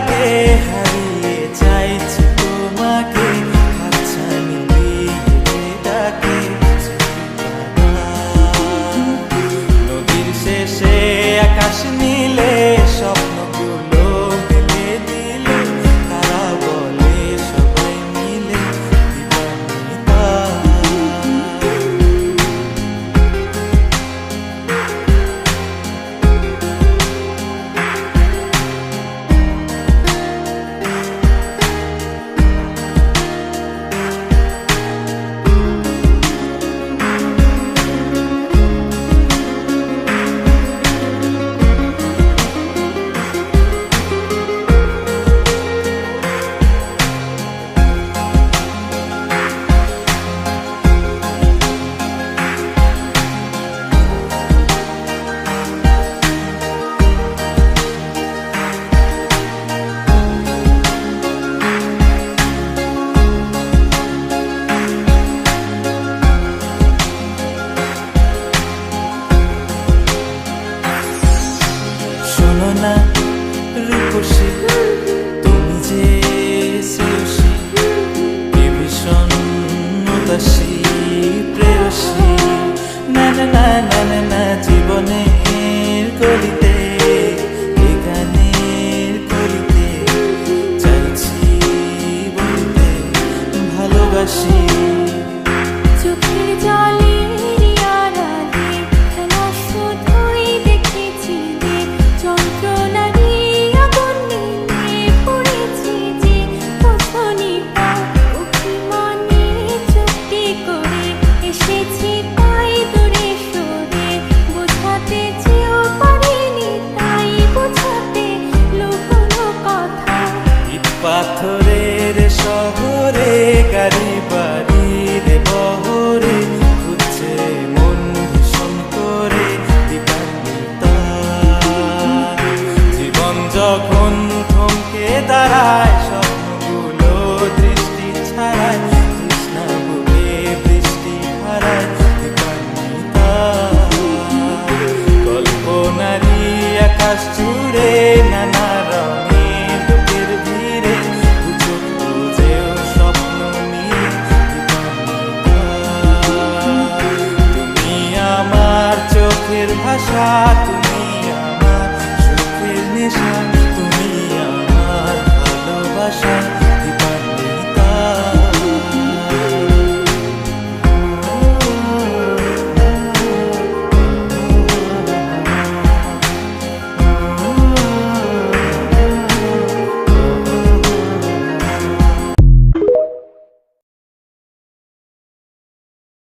ডাকে হারিয়ে চাইছি তোমাকে, হাতছানি দিয়ে ডাকে নদীর শেষে আকাশ নীলে স্বপ্নগুলো মেলে দিলে, তারা বলে সবাই মিলে দিবানিতা। শোনো না রূপসী, তুমি যে শ্রেয়সী, কি ভীষণ উদাসী প্রেয়সী। না না না না না না, জীবনের কলিতে এ গানের কলিতে চাইছি বলতে ভালোবাসি। চোখের জলের আড়ালে খেলা শুধুই দেখেছি যে, যন্ত্রণারই আগুন নিয়ে পড়েছি যে, কখনিটা অভিমানে চুক্তি করে এসেছি তাই দূরে সরে, বোঝাতে চেয়েও পারিনি তাই বোঝাতে লুকোনো কথা। ইট পাথরের শহরে গাড়ি বাড়ির বহরে খুঁজছে মন ভীষণ করে দিবানিতা। জীবন যখন থমকে দাঁড়ায়, স্বপ্নগুলো দৃষ্টি ছাড়ায়, তৃষ্ণা বুকে বৃষ্টি হারায় দিবানিতা। কল্পনারই আকাশ জুড়ে নানা রঙে লোকের ভিড়ে, গুজব খুঁজেও স্বপ্ন নিয়ে দিবানিতা। তুমি আমার চোখের ভাষা।